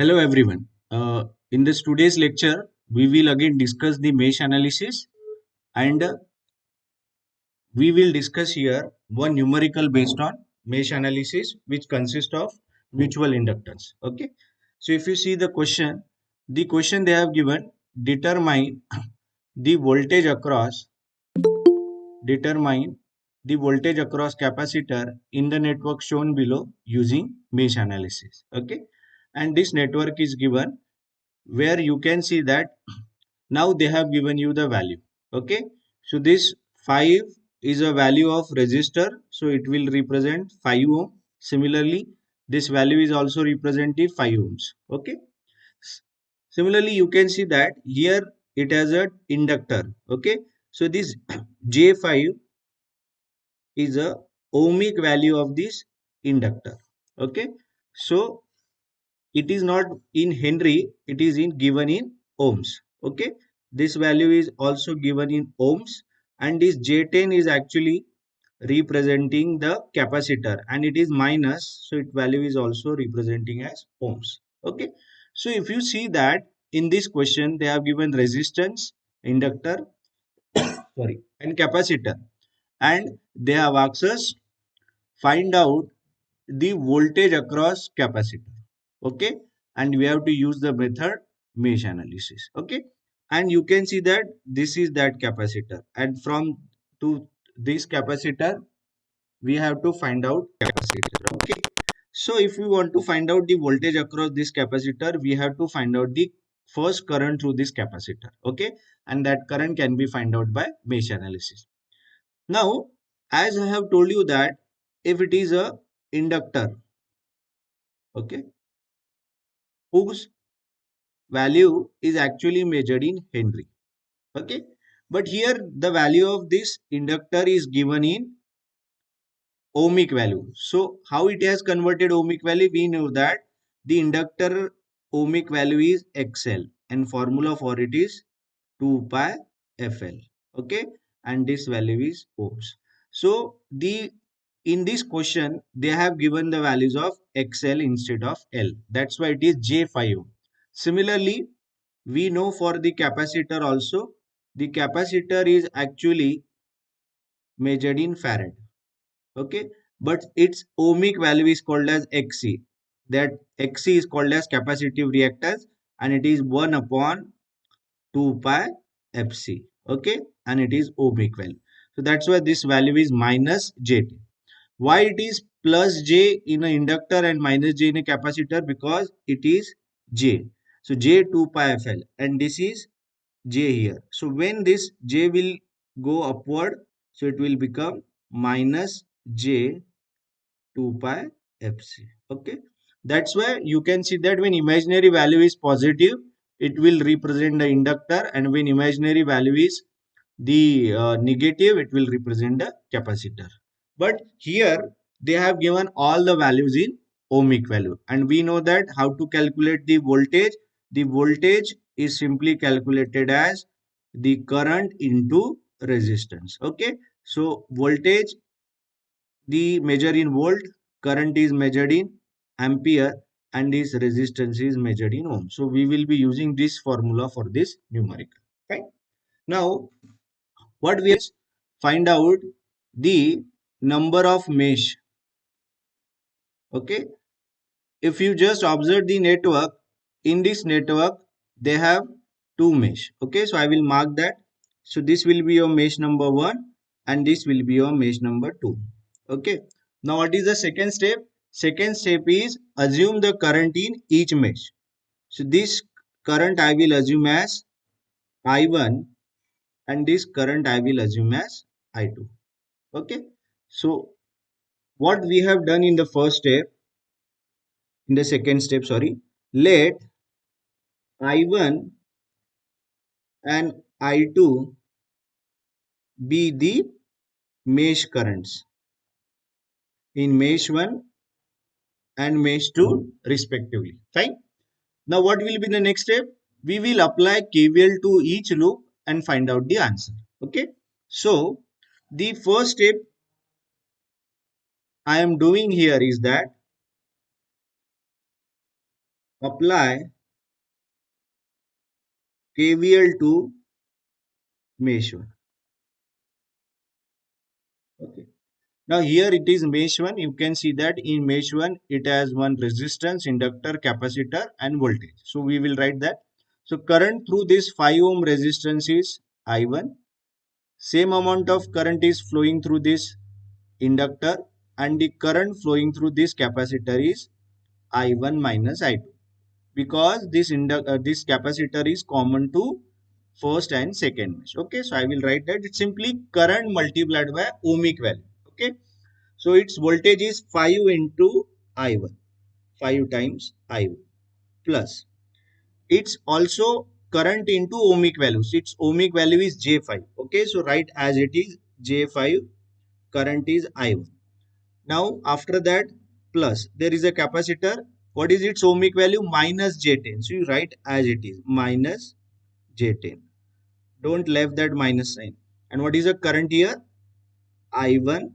Hello everyone. In this today's lecture, we will again discuss the mesh analysis and we will discuss here one numerical based on mesh analysis which consists of mutual inductance. Okay. So if you see the question they have given determine the voltage across determine the voltage across capacitor in the network shown below using mesh analysis. Okay. And this network is given where you can see that now they have given you the value. Okay, so this 5 is a value of resistor, so it will represent 5 ohm. Similarly, this value is also represented 5 ohms. Okay, similarly you can see that here it has a inductor. Okay, so this J5 is a ohmic value of this inductor. Okay, so it is not in Henry, it is in given in ohms. Okay, this value is also given in ohms, and this J10 is actually representing the capacitor and it is minus, so its value is also representing as ohms. Okay, so if you see that in this question they have given resistance, inductor, sorry, and capacitor, and they have asked us find out the voltage across capacitor. Okay, and we have to use the method mesh analysis. Okay, and you can see that this is that capacitor, and from to this capacitor we have to find out capacitor. Okay, so if we want to find out the voltage across this capacitor, we have to find out the first current through this capacitor. Okay, and that current can be find out by mesh analysis. Now, as I have told you that if it is a inductor, okay, whose value is actually measured in Henry. Okay, but here the value of this inductor is given in ohmic value. So how it has converted ohmic value? We know that the inductor ohmic value is XL and formula for it is 2 pi FL. Okay, and this value is ohms. So the in this question they have given the values of XL instead of L. That's why it is J5 ohm. Similarly, we know for the capacitor also, the capacitor is actually measured in farad. Okay, but its ohmic value is called as Xc. That Xc is called as capacitive reactance and it is 1 upon 2 pi Fc. Okay, and it is ohmic value. So that's why this value is minus J10. Why it is plus J in an inductor and minus J in a capacitor? Because it is J. So J 2 pi FL and this is J here. So when this J will go upward, so it will become minus J 2 pi Fc. Okay. That's why you can see that when imaginary value is positive, it will represent the inductor, and when imaginary value is the negative, it will represent the capacitor. But here they have given all the values in ohmic value, and we know that how to calculate the voltage. The voltage is simply calculated as the current into resistance. Okay, so voltage the measure in volt, current is measured in ampere, and this resistance is measured in ohm. So we will be using this formula for this numerical. Right, now what we is find out the number of mesh. Okay, if you just observe the network, in this network they have two mesh. Okay, so I will mark that. So this will be your mesh number 1 and this will be your mesh number 2. Okay, now what is the second step? Second step is assume the current in each mesh. So this current I will assume as I1 and this current I will assume as I2. Okay, so what we have done in the first step, in the second step, sorry, let I1 and I2 be the mesh currents in mesh 1 and mesh 2 respectively. Fine. Now what will be the next step? We will apply KVL to each loop and find out the answer. Okay. So the first step I am doing here is that apply KVL to mesh 1. Okay. Now here it is mesh 1. You can see that in mesh 1 it has one resistance, inductor, capacitor and voltage. So we will write that. So current through this 5 ohm resistance is I1. Same amount of current is flowing through this inductor, and the current flowing through this capacitor is I1 minus I2, because this capacitor is common to first and second mesh. Okay, so I will write that it's simply current multiplied by ohmic value. Okay, so its voltage is 5 into I1, 5 times I1, plus it's also current into ohmic values. Its ohmic value is J5. Okay, so write as it is J5, current is I1. Now after that, plus there is a capacitor. What is its ohmic value? Minus J10. So you write as it is minus J10. Don't left that minus sign. And what is the current here? I1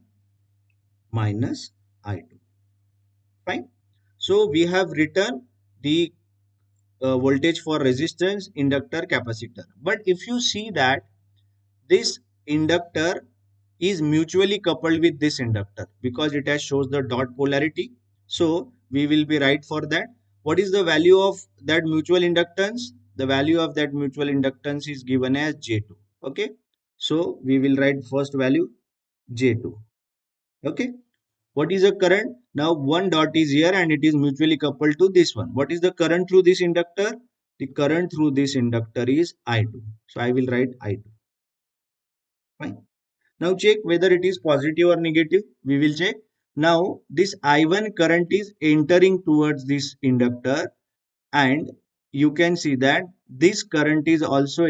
minus I2. Fine. So we have written the voltage for resistance, inductor, capacitor. But if you see that this inductor is mutually coupled with this inductor because it has shows the dot polarity. So we will be right for that. What is the value of that mutual inductance? The value of that mutual inductance is given as J2. Okay. So we will write first value J2. Okay. What is the current? Now one dot is here and it is mutually coupled to this one. What is the current through this inductor? The current through this inductor is I2. So I will write I2. Fine. Now check whether it is positive or negative. We will check. Now this I1 current is entering towards this inductor, and you can see that this current is also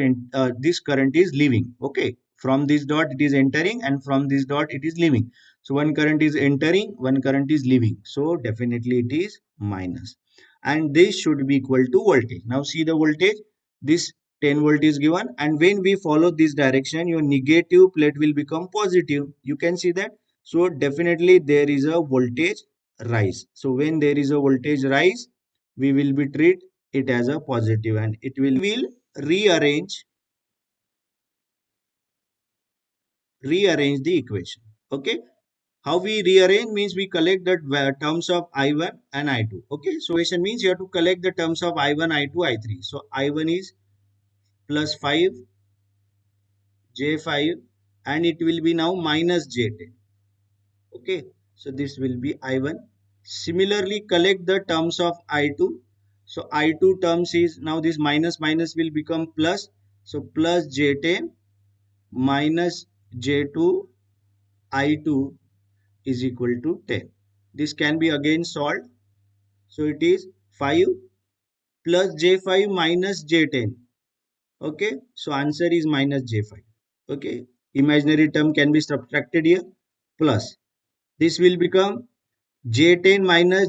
this current is leaving. Okay, from this dot it is entering and from this dot it is leaving. So one current is entering, one current is leaving, so definitely it is minus, and this should be equal to voltage. Now see the voltage, this 10 volt is given, and when we follow this direction your negative plate will become positive. You can see that. So definitely there is a voltage rise. So when there is a voltage rise, we will be treat it as a positive, and it will rearrange the equation. Okay, how we rearrange means we collect the terms of I1 and I2. Okay, so equation means you have to collect the terms of I1, I2, I3. So I1 is plus 5 J5, and it will be now minus J10. Okay, so this will be I1. Similarly, collect the terms of I2. So I2 terms is now this minus minus will become plus. So plus J10 minus J2 I2 is equal to 10. This can be again solved. So it is 5 plus J5 minus J10. Okay, so answer is minus J5. Okay, imaginary term can be subtracted here, plus this will become J10 minus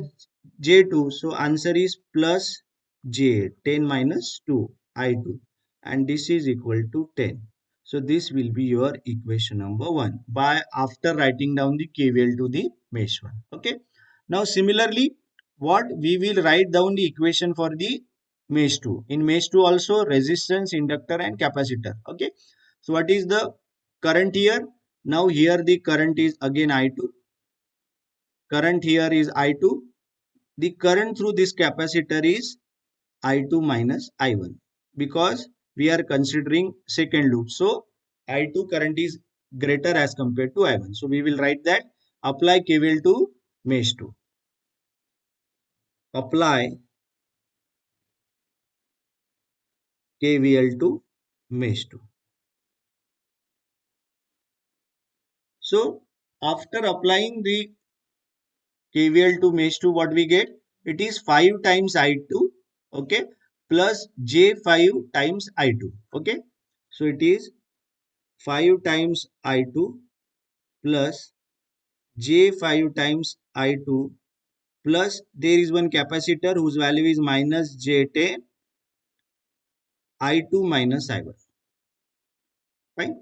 J2. So answer is plus J10 minus 2 I2, and this is equal to 10. So this will be your equation number 1 by after writing down the KVL to the mesh 1. Okay. Now similarly, what we will write down the equation for the mesh 2. In mesh 2 also resistance, inductor and capacitor. Okay. So what is the current here? Now here the current is again I2. Current here is I2. The current through this capacitor is I2 minus I1, because we are considering second loop. So I2 current is greater as compared to I1. So we will write that apply KVL to mesh 2. Apply KVL to mesh 2. So after applying the KVL to mesh 2, what we get? It is 5 times I2, okay, plus J5 times I2, okay. So it is 5 times I2 plus J5 times I2, plus there is one capacitor whose value is minus J10 I2 minus I1. Fine.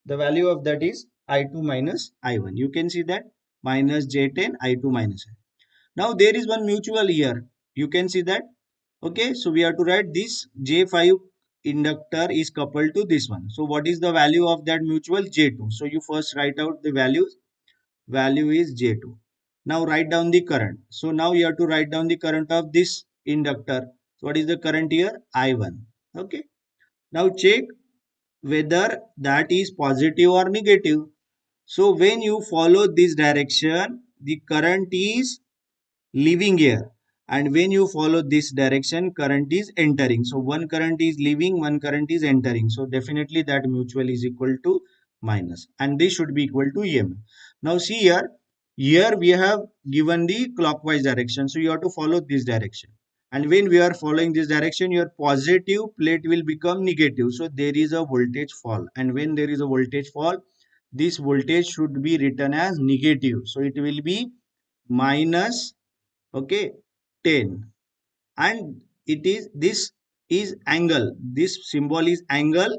The value of that is I2 minus I1. You can see that minus J10 I2 minus I1. Now there is one mutual here. You can see that Okay, so we have to write this J5 inductor is coupled to this one. So what is the value of that mutual? J2. So you first write out the values. Value is J2. Now write down the current. So now you have to write down the current of this inductor. So what is the current here? I1. Okay. Now check whether that is positive or negative. So when you follow this direction, the current is leaving here, and when you follow this direction, current is entering. So one current is leaving, one current is entering. So definitely that mutual is equal to minus, and this should be equal to EMF. Now see here, here we have given the clockwise direction, so you have to follow this direction. And when we are following this direction, your positive plate will become negative, so there is a voltage fall. And when there is a voltage fall, this voltage should be written as negative, so it will be minus, okay, 10. And it is, this is angle, this symbol is angle,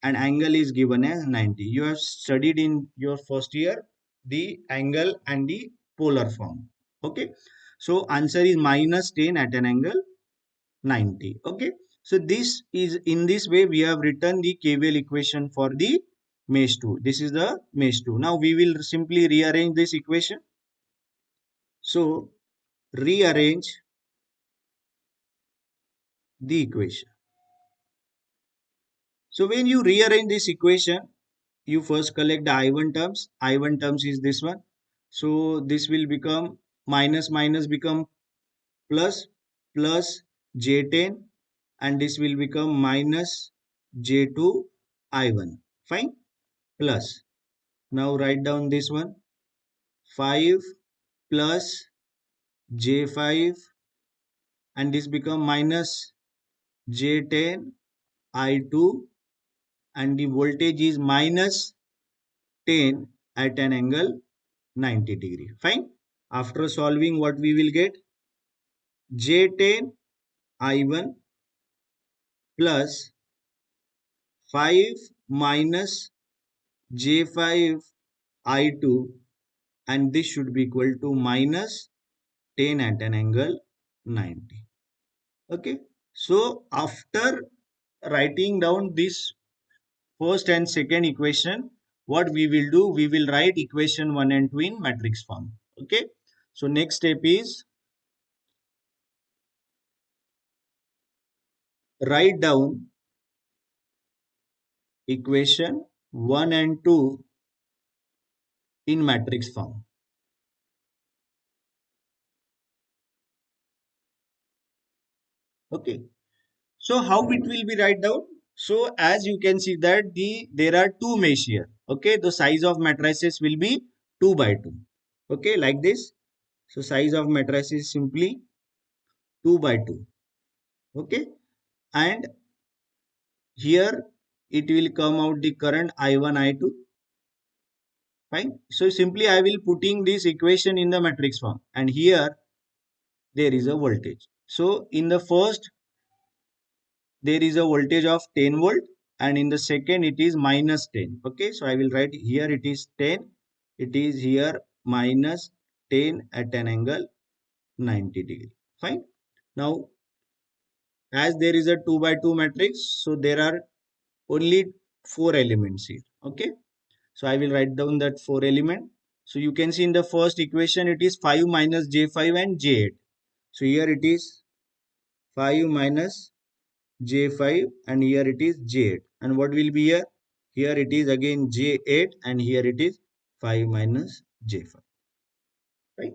and angle is given as 90. You have studied in your first year the angle and the polar form. Okay, so answer is minus 10 at an angle 90. Okay, so this is, in this way we have written the KVL equation for the mesh 2. This is the mesh 2. Now we will simply rearrange this equation. So rearrange the equation. So when you rearrange this equation, you first collect the I1 terms. I1 terms is this one. So this will become minus minus become plus, plus J10, and this will become minus J2 I1. Fine. Plus. Now write down this one. 5 plus J5, and this become minus J10 I2, and the voltage is minus 10 at an angle 90 degree. Fine. After solving, what we will get? J10 I1 plus 5 minus J5 I2, and this should be equal to minus 10 at an angle 90. Okay. So after writing down this first and second equation, what we will do, we will write equation 1 and 2 in matrix form. Okay. So next step is write down equation 1 and 2 in matrix form. Okay. So how it will be write down? So as you can see that there are two mesh here. Okay. The size of matrices will be 2 by 2. Okay. Like this. So size of matrices is simply 2 by 2. Okay. And here it will come out the current I1, I2. Fine. So simply I will putting this equation in the matrix form, and here there is a voltage. So in the first there is a voltage of 10 volt, and in the second it is minus 10. Okay, so I will write here it is 10, it is here minus 10 at an angle 90 degree. Fine. Now as there is a 2 by 2 matrix, so there are only 4 elements here. Okay, so I will write down that 4 element. So you can see in the first equation it is 5 minus J5 and J8. So here it is 5 minus J5, and here it is J8. And what will be here? Here it is again J8, and here it is 5 minus J5. Right?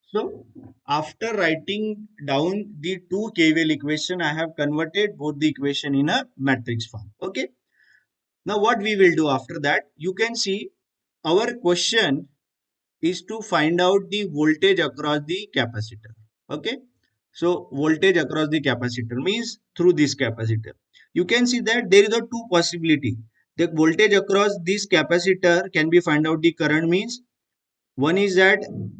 So after writing down the two KVL equation, I have converted both the equation in a matrix form. Okay. Now what we will do after that, you can see our question is to find out the voltage across the capacitor. Okay. So voltage across the capacitor means through this capacitor. You can see that there is a two possibility. The voltage across this capacitor can be find out the current means. One is that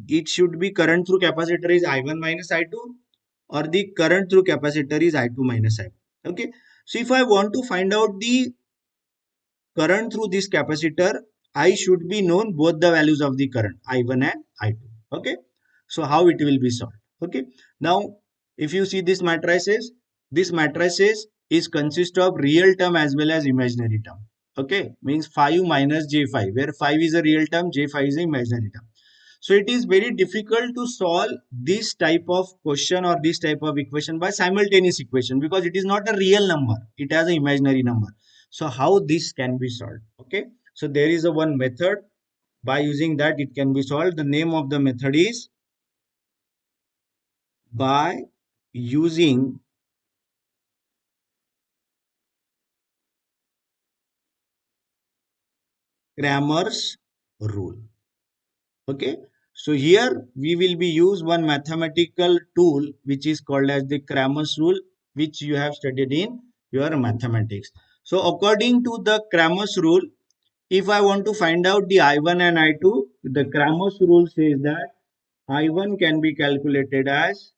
it should be current through capacitor is I1 minus I2, or the current through capacitor is I2 minus I1. Okay. So if I want to find out the current through this capacitor, I should be known both the values of the current I1 and I2. Okay. So how it will be solved? Okay. Now if you see this matrices, This matrices is consist of real term as well as imaginary term. Okay, means 5 minus j5, where 5 is a real term, j5 is an imaginary term. So it is very difficult to solve this type of question or this type of equation by simultaneous equation, because it is not a real number, it has an imaginary number. So how this can be solved? Okay, so there is a one method by using that it can be solved. The name of the method is by using Cramer's rule. Okay, so here we will be use one mathematical tool which is called as the Cramer's rule, which you have studied in your mathematics. So according to the Cramer's rule, if I want to find out the I1 and I2, the Cramer's rule says that I1 can be calculated as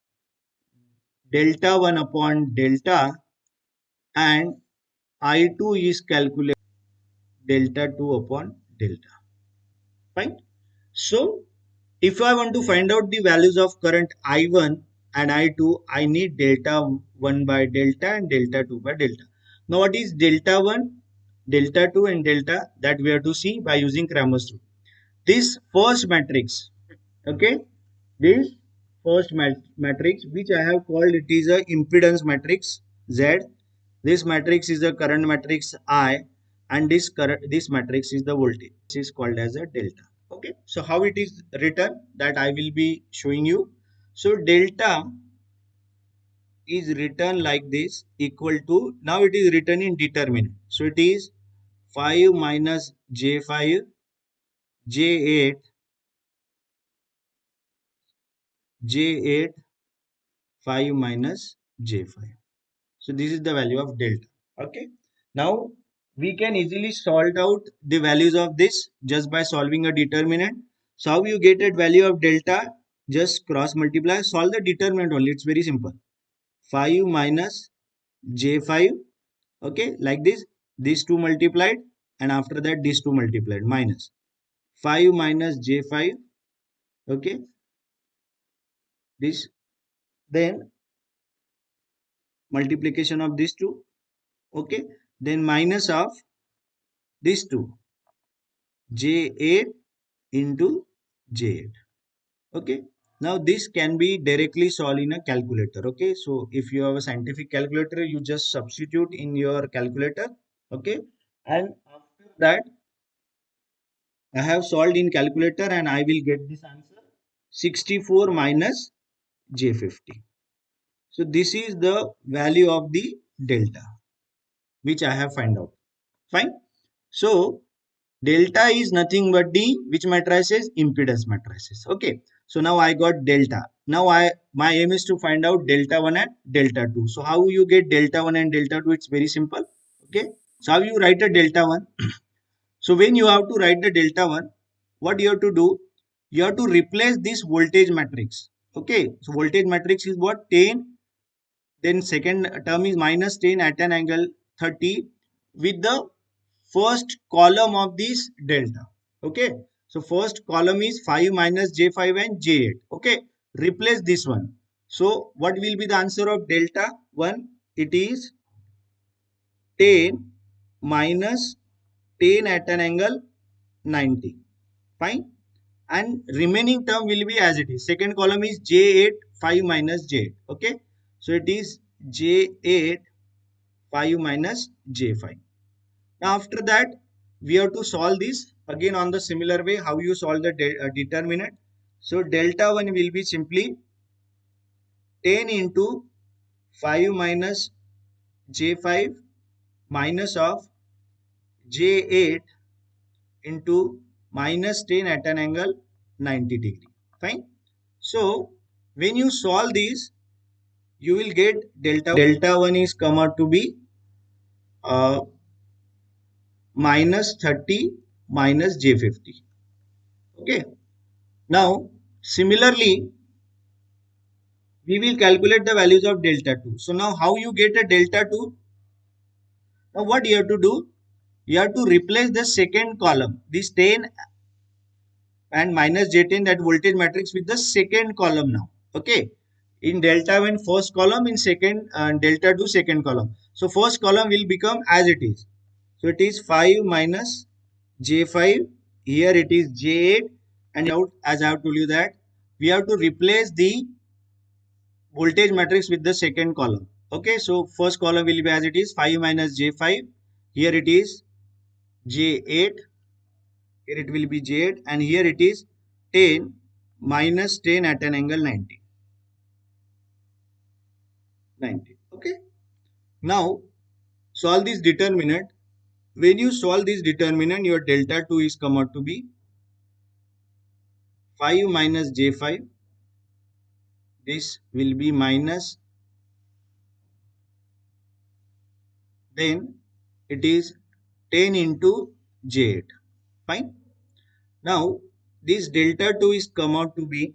delta 1 upon delta, and I2 is calculated delta 2 upon delta. Fine. So if I want to find out the values of current I1 and I2, I need delta 1 by delta and delta 2 by delta. Now what is delta 1, delta 2 and delta, that we have to see by using Cramer's rule. This first matrix, okay, this first matrix which I have called, it is a impedance matrix Z. This matrix is the current matrix I, and this matrix is the voltage. This is called as a delta. Okay, so how it is written, that I will be showing you. So delta is written like this, equal to, now it is written in determinant. So it is 5 minus j5 j8 j8 5 minus j5. So this is the value of delta. Okay. Now we can easily solve out the values of this just by solving a determinant. So how you get a value of delta? Just cross multiply, solve the determinant only. It's very simple. 5 minus j5. Okay, like this. These two multiplied, and after that these two multiplied, minus 5 minus j5. Okay, this, then multiplication of these two. Okay, then minus of these two, j8 into j8. Okay, now this can be directly solved in a calculator. Okay, so if you have a scientific calculator, you just substitute in your calculator. Okay, and after that I have solved in calculator and I will get this answer, 64 minus j50. So this is the value of the delta which I have find out. Fine. So delta is nothing but the which matrices, impedance matrices. Okay, so now I got delta. Now my aim is to find out delta 1 and delta 2. So how you get delta 1 and delta 2? It's very simple. Okay, so how you write a delta 1? So when you have to write the delta 1, what you have to do? You have to replace this voltage matrix. Okay, so voltage matrix is what? 10, then second term is minus 10 at an angle 30 with the first column of this delta. Okay, so first column is 5 minus j5 and j8. Okay, replace this one. So what will be the answer of delta 1? It is 10 minus 10 at an angle 90. Fine, and remaining term will be as it is. Second column is j8 5 minus j8. Okay, so it is j8 5 minus j5. Now after that we have to solve this again on the similar way how you solve the determinant. So delta 1 will be simply 10 into 5 minus j5 minus of j8 into minus 10 at an angle 90 degree. Fine. So when you solve this, you will get delta 1 is come out to be uh, minus 30 minus j50. Okay. Now similarly we will calculate the values of delta 2. So now how you get a delta 2? Now what you have to do? You have to replace the second column, this 10 and minus j10, that voltage matrix, with the second column now. Okay. In delta 1 first column, in second delta 2 second column. So first column will become as it is. So it is 5 minus J5. Here it is J8, and out, as I have told you that we have to replace the voltage matrix with the second column. Okay, so first column will be as it is 5 minus J5. Here it is J8. Here it will be J8, and here it is 10 minus 10 at an angle 90. 90. Okay. Now solve this determinant. When you solve this determinant, your delta 2 is come out to be 5 minus J5. This will be minus, then it is 10 into J8. Fine. Now this delta 2 is come out to be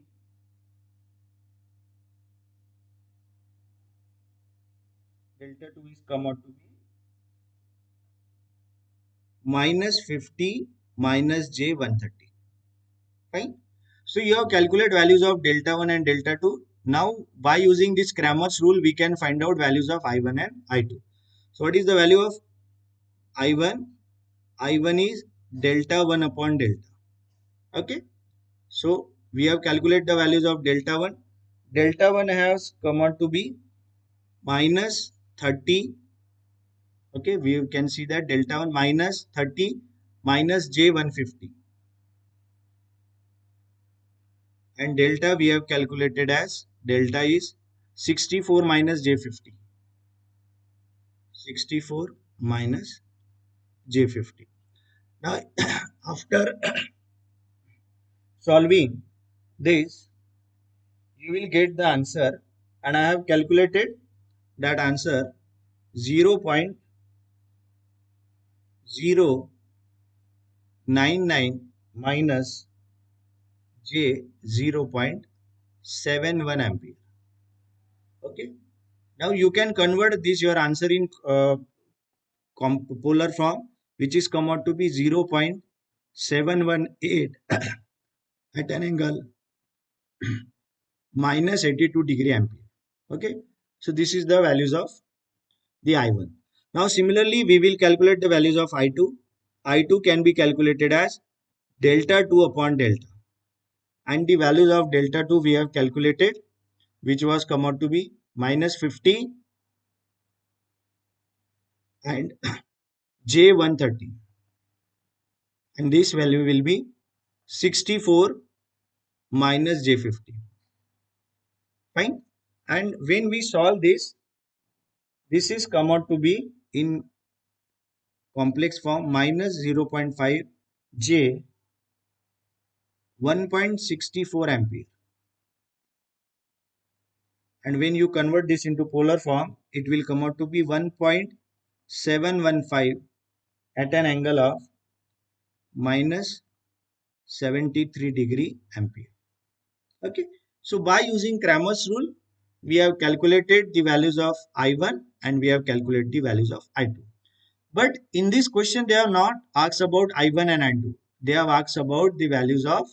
minus 50 minus J130. Fine. So you have calculate values of delta 1 and delta 2. Now by using this Cramer's rule, we can find out values of I1 and I2. So what is the value of I1? I1 is delta 1 upon delta. Okay. So we have calculated the values of delta 1. Delta 1 has come out to be minus 30. Okay. We can see that delta 1 minus 30 minus J150. And delta we have calculated as delta is 64 minus J50. 64 minus J50. Now after solving this, you will get the answer, and I have calculated that answer 0.099 minus J 0.71 ampere. Okay. Now you can convert this your answer in polar form, which is come out to be 0.718 at an angle minus 82 degree ampere. Okay. So this is the values of the I1. Now similarly, we will calculate the values of I2. I2 can be calculated as delta 2 upon delta. And the values of delta 2 we have calculated, which was come out to be minus 50 and J130. And this value will be 64 minus J50. Fine. And when we solve this, this is come out to be in complex form minus 0.5 J 1.64 ampere. And when you convert this into polar form, it will come out to be 1.715 at an angle of minus 73 degree ampere. Okay. So by using Cramer's rule, we have calculated the values of I1 and we have calculated the values of I2. But in this question, they have not asked about I1 and I2. They have asked about the values of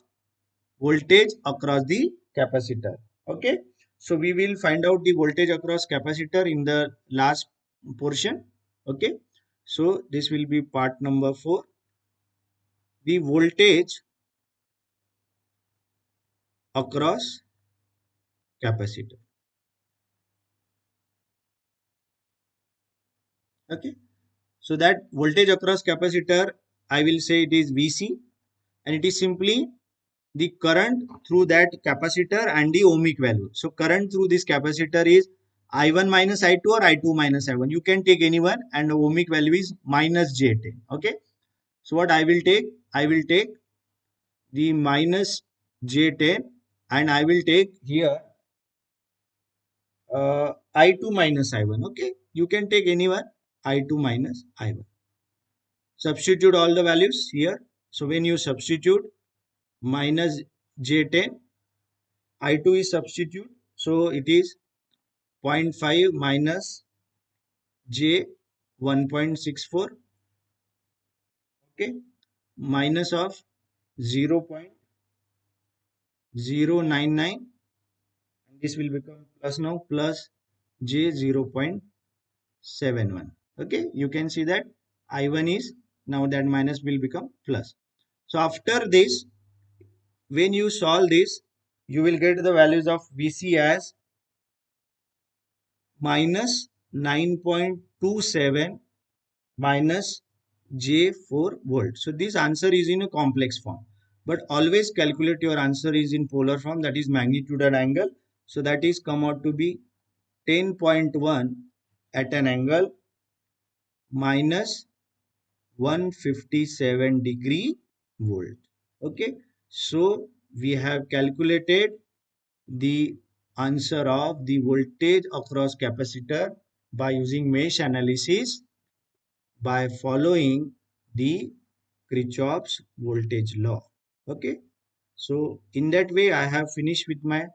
voltage across the capacitor. Okay. So we will find out the voltage across capacitor in the last portion. Okay. So this will be part number 4. The voltage across capacitor. Okay. So that voltage across capacitor, I will say it is VC, and it is simply the current through that capacitor and the ohmic value. So current through this capacitor is I1 minus I2 or I2 minus I1. You can take any one, and the ohmic value is minus J10. Okay. So what I will take? I will take the minus J10, and I will take here I2 minus I1. Okay. You can take any one, I2 minus I1. Substitute all the values here. So when you substitute minus J10, I2 is substitute. So it is 0.5 minus J 1.64. Okay. Minus of 0.099. this will become plus now, plus J 0.71. Okay, you can see that I1 is now that minus will become plus. So after this, when you solve this, you will get the values of VC as minus 9.27 minus J4 volt. So this answer is in a complex form, but always calculate your answer is in polar form, that is magnitude and angle. So that is come out to be 10.1 at an angle minus 157 degree volt. Okay, so we have calculated the answer of the voltage across capacitor by using mesh analysis by following the Kirchhoff's voltage law. Okay, so in that way I have finished with my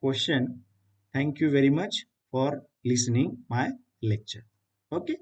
question. Thank you very much for listening my lecture. Okay.